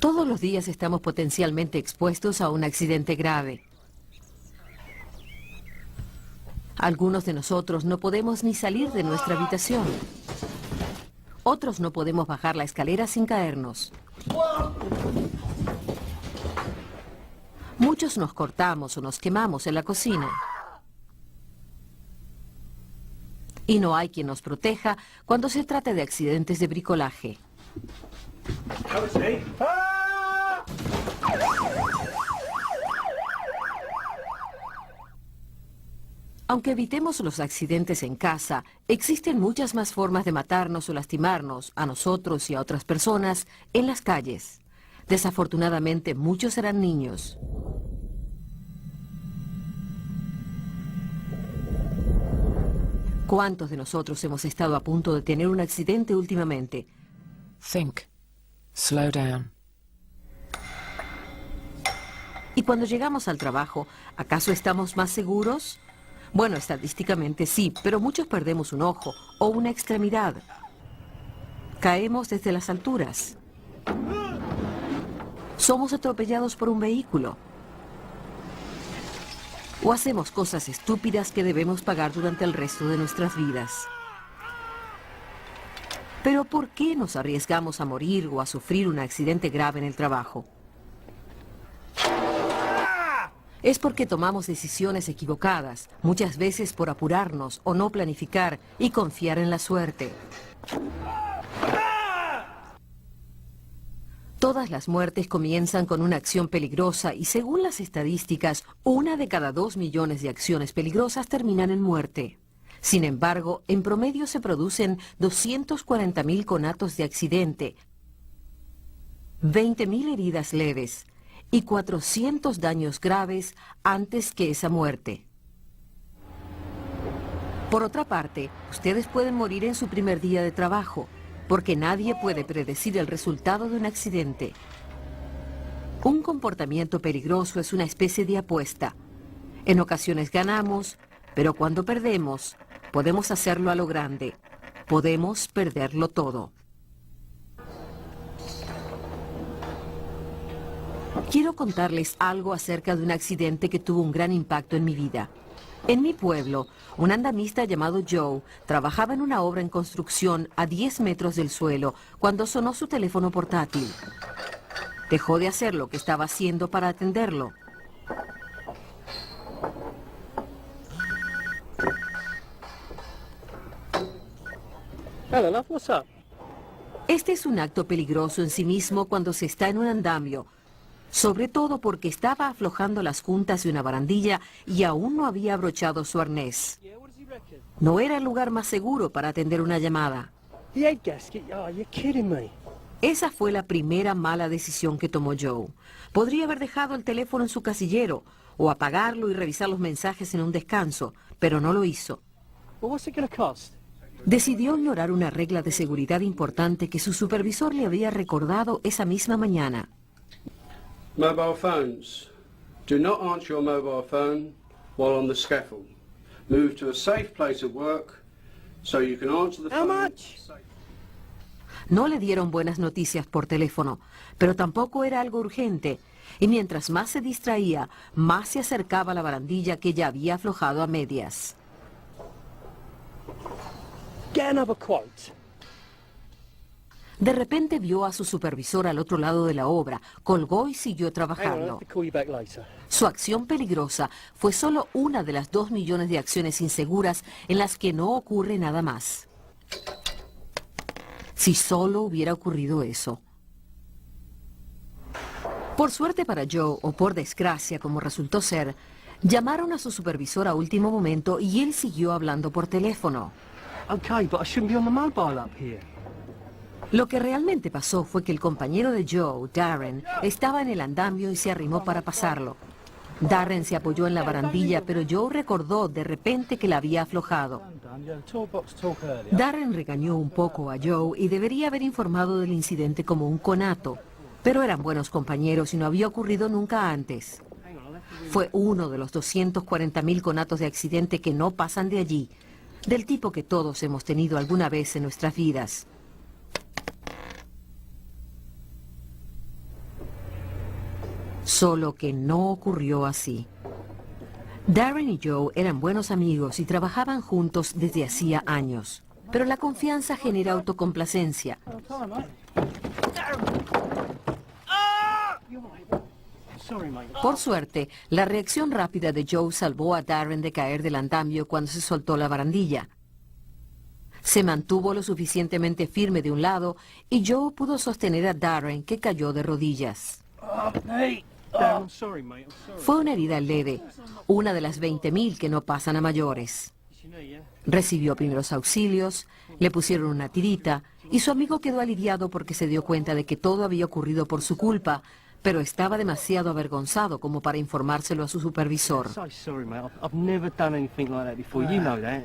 Todos los días estamos potencialmente expuestos a un accidente grave. Algunos de nosotros no podemos ni salir de nuestra habitación. Otros no podemos bajar la escalera sin caernos. Muchos nos cortamos o nos quemamos en la cocina. Y no hay quien nos proteja cuando se trata de accidentes de bricolaje. Aunque evitemos los accidentes en casa, existen muchas más formas de matarnos o lastimarnos, a nosotros y a otras personas, en las calles. Desafortunadamente, muchos serán niños. ¿Cuántos de nosotros hemos estado a punto de tener un accidente últimamente? Think. Slow down. Y cuando llegamos al trabajo, ¿acaso estamos más seguros? Bueno, estadísticamente sí, pero muchos perdemos un ojo o una extremidad. Caemos desde las alturas. Somos atropellados por un vehículo. O hacemos cosas estúpidas que debemos pagar durante el resto de nuestras vidas. Pero ¿por qué nos arriesgamos a morir o a sufrir un accidente grave en el trabajo? Es porque tomamos decisiones equivocadas, muchas veces por apurarnos o no planificar y confiar en la suerte. Todas las muertes comienzan con una acción peligrosa y según las estadísticas, 1 de cada 2 millones de acciones peligrosas terminan en muerte. Sin embargo, en promedio se producen 240.000 conatos de accidente, 20.000 heridas leves y 400 daños graves antes que esa muerte. Por otra parte, ustedes pueden morir en su primer día de trabajo, porque nadie puede predecir el resultado de un accidente. Un comportamiento peligroso es una especie de apuesta. En ocasiones ganamos, pero cuando perdemos, podemos hacerlo a lo grande. Podemos perderlo todo. Quiero contarles algo acerca de un accidente que tuvo un gran impacto en mi vida. En mi pueblo, un andamista llamado Joe trabajaba en una obra en construcción a 10 metros del suelo cuando sonó su teléfono portátil. Dejó de hacer lo que estaba haciendo para atenderlo. Hello, love, what's up? Este es un acto peligroso en sí mismo cuando se está en un andamio, sobre todo porque estaba aflojando las juntas de una barandilla y aún no había abrochado su arnés. No era el lugar más seguro para atender una llamada. The egg gasket? Oh, you're kidding me. Esa fue la primera mala decisión que tomó Joe. Podría haber dejado el teléfono en su casillero o apagarlo y revisar los mensajes en un descanso, pero no lo hizo. Well, what's it going to cost? Decidió ignorar una regla de seguridad importante que su supervisor le había recordado esa misma mañana. Mobile phones. Do not answer your mobile phone while on the scaffold. Move to a safe place of work so you can answer the phone. How much? No le dieron buenas noticias por teléfono, pero tampoco era algo urgente. Y mientras más se distraía, más se acercaba a la barandilla que ya había aflojado a medias. Get another quote. De repente vio a su supervisor al otro lado de la obra, colgó y siguió Hang on, I'll trabajando. have to call you back later. Su acción peligrosa fue solo una de las 2 millones de acciones inseguras en las que no ocurre nada más. Si solo hubiera ocurrido eso. Por suerte para Joe, o por desgracia como resultó ser, llamaron a su supervisor a último momento y él siguió hablando por teléfono. Okay, but I shouldn't be on the mobile up here. Lo que realmente pasó fue que el compañero de Joe, Darren, estaba en el andamio y se arrimó para pasarlo. Darren se apoyó en la barandilla, pero Joe recordó de repente que la había aflojado. Darren regañó un poco a Joe y debería haber informado del incidente como un conato, pero eran buenos compañeros y no había ocurrido nunca antes. Fue uno de los 240.000 conatos de accidente que no pasan de allí, del tipo que todos hemos tenido alguna vez en nuestras vidas. Solo que no ocurrió así. Darren y Joe eran buenos amigos y trabajaban juntos desde hacía años. Pero la confianza genera autocomplacencia. Sorry, mate. Por suerte, la reacción rápida de Joe salvó a Darren de caer del andamio cuando se soltó la barandilla. Se mantuvo lo suficientemente firme de un lado y Joe pudo sostener a Darren, que cayó de rodillas. Darren, I'm sorry, mate. I'm sorry. Fue una herida leve, una de las 20.000 que no pasan a mayores. It's your knee, yeah? Recibió primeros auxilios, le pusieron una tirita y su amigo quedó aliviado porque se dio cuenta de que todo había ocurrido por su culpa, pero estaba demasiado avergonzado como para informárselo a su supervisor. So sorry, mate. I've never done anything like that before. You know that.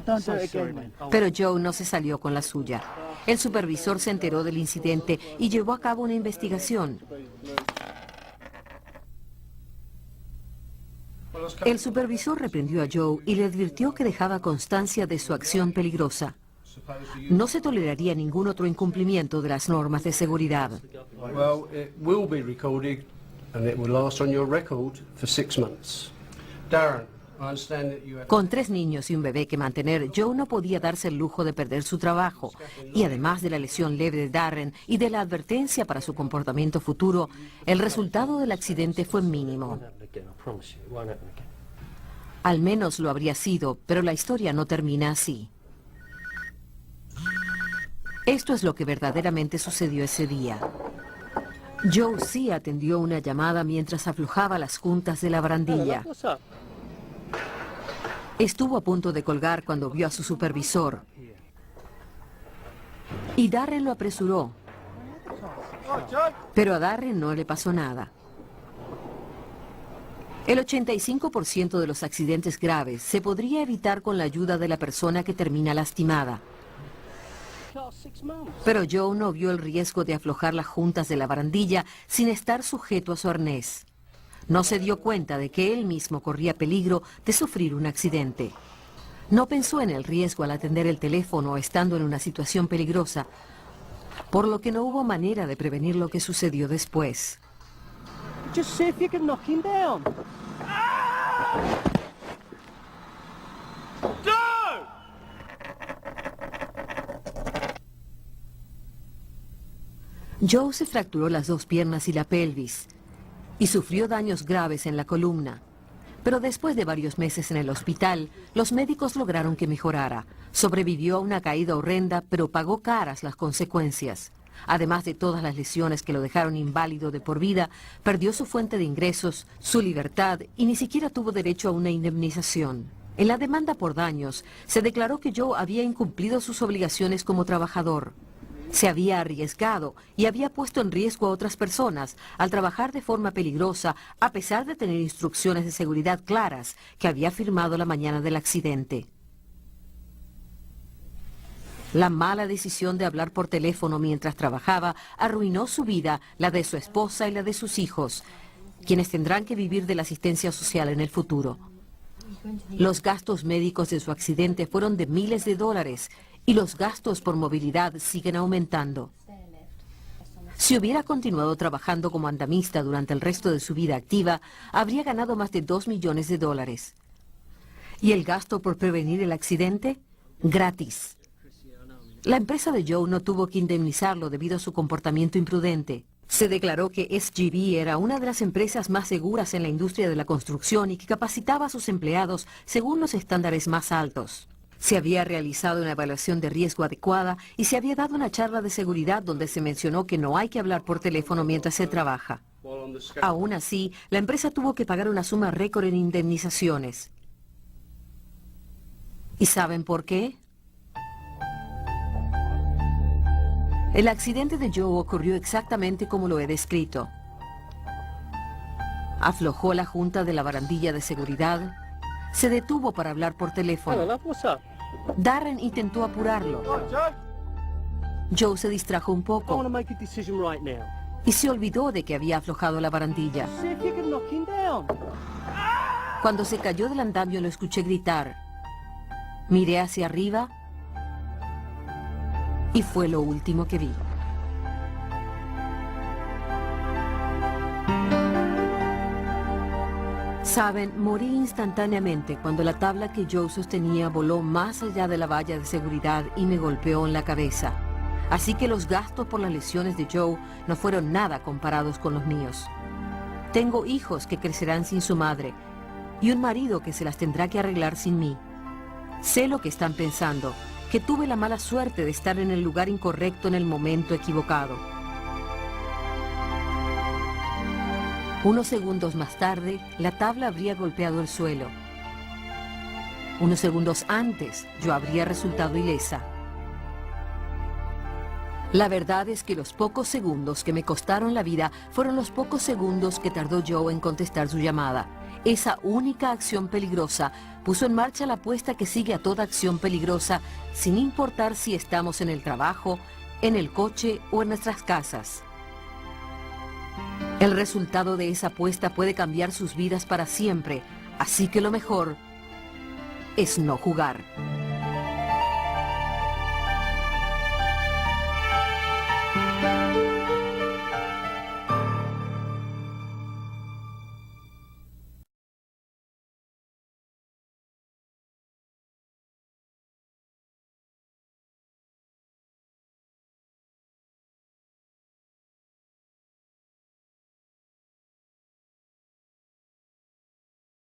Don't So do it sorry, again, mate. mate. Pero Joe no se salió con la suya. El supervisor se enteró del incidente y llevó a cabo una investigación. El supervisor reprendió a Joe y le advirtió que dejaba constancia de su acción peligrosa. No se toleraría ningún otro incumplimiento de las normas de seguridad. Well, it will be recorded and it will last on your record for 6 months. Darren, I understand that you have... Con 3 niños y un bebé que mantener, Joe no podía darse el lujo de perder su trabajo. Y además de la lesión leve de Darren y de la advertencia para su comportamiento futuro, el resultado del accidente fue mínimo. It won't happen again, I promise you. It won't happen again. Al menos lo habría sido, pero la historia no termina así. Esto es lo que verdaderamente sucedió ese día. Joe sí atendió una llamada mientras aflojaba las juntas de la barandilla. What's up? Estuvo a punto de colgar cuando vio a su supervisor. Y Darren lo apresuró. Pero a Darren no le pasó nada. El 85% de los accidentes graves se podría evitar con la ayuda de la persona que termina lastimada. Class 6 months. Pero Joe no vio el riesgo de aflojar las juntas de la barandilla sin estar sujeto a su arnés. No se dio cuenta de que él mismo corría peligro de sufrir un accidente. No pensó en el riesgo al atender el teléfono estando en una situación peligrosa, por lo que no hubo manera de prevenir lo que sucedió después. Just see if you can knock him down. Joe se fracturó las 2 piernas y la pelvis y sufrió daños graves en la columna. Pero después de varios meses en el hospital, los médicos lograron que mejorara. Sobrevivió a una caída horrenda, pero pagó caras las consecuencias. Además de todas las lesiones que lo dejaron inválido de por vida, perdió su fuente de ingresos, su libertad y ni siquiera tuvo derecho a una indemnización. En la demanda por daños, se declaró que Joe había incumplido sus obligaciones como trabajador. Se había arriesgado y había puesto en riesgo a otras personas al trabajar de forma peligrosa, a pesar de tener instrucciones de seguridad claras que había firmado la mañana del accidente. La mala decisión de hablar por teléfono mientras trabajaba arruinó su vida, la de su esposa y la de sus hijos, quienes tendrán que vivir de la asistencia social en el futuro. Los gastos médicos de su accidente fueron de miles de dólares y los gastos por movilidad siguen aumentando. Si hubiera continuado trabajando como andamista durante el resto de su vida activa, habría ganado más de 2 millones de dólares. ¿Y el gasto por prevenir el accidente? Gratis. La empresa de Joe no tuvo que indemnizarlo debido a su comportamiento imprudente. Se declaró que SGB era una de las empresas más seguras en la industria de la construcción y que capacitaba a sus empleados según los estándares más altos. Se había realizado una evaluación de riesgo adecuada y se había dado una charla de seguridad donde se mencionó que no hay que hablar por teléfono mientras se trabaja. Aún así, la empresa tuvo que pagar una suma récord en indemnizaciones. ¿Y saben por qué? El accidente de Joe ocurrió exactamente como lo he descrito. Aflojó la junta de la barandilla de seguridad, se detuvo para hablar por Hello, teléfono. love. What's up? Darren intentó apurarlo. Joe se distrajo un I want poco to make a decision right now. y se olvidó de que había aflojado la barandilla. See if you can knock him down. Cuando se cayó del andamio lo escuché gritar. Miré hacia arriba y fue lo último que vi. Saben, morí instantáneamente cuando la tabla que Joe sostenía voló más allá de la valla de seguridad y me golpeó en la cabeza. Así que los gastos por las lesiones de Joe no fueron nada comparados con los míos. Tengo hijos que crecerán sin su madre y un marido que se las tendrá que arreglar sin mí. Sé lo que están pensando, que tuve la mala suerte de estar en el lugar incorrecto en el momento equivocado. Unos segundos más tarde, la tabla habría golpeado el suelo. Unos segundos antes, yo habría resultado ilesa. La verdad es que los pocos segundos que me costaron la vida fueron los pocos segundos que tardó Joe en contestar su llamada. Esa única acción peligrosa puso en marcha la apuesta que sigue a toda acción peligrosa, sin importar si estamos en el trabajo, en el coche o en nuestras casas. El resultado de esa apuesta puede cambiar sus vidas para siempre, así que lo mejor es no jugar.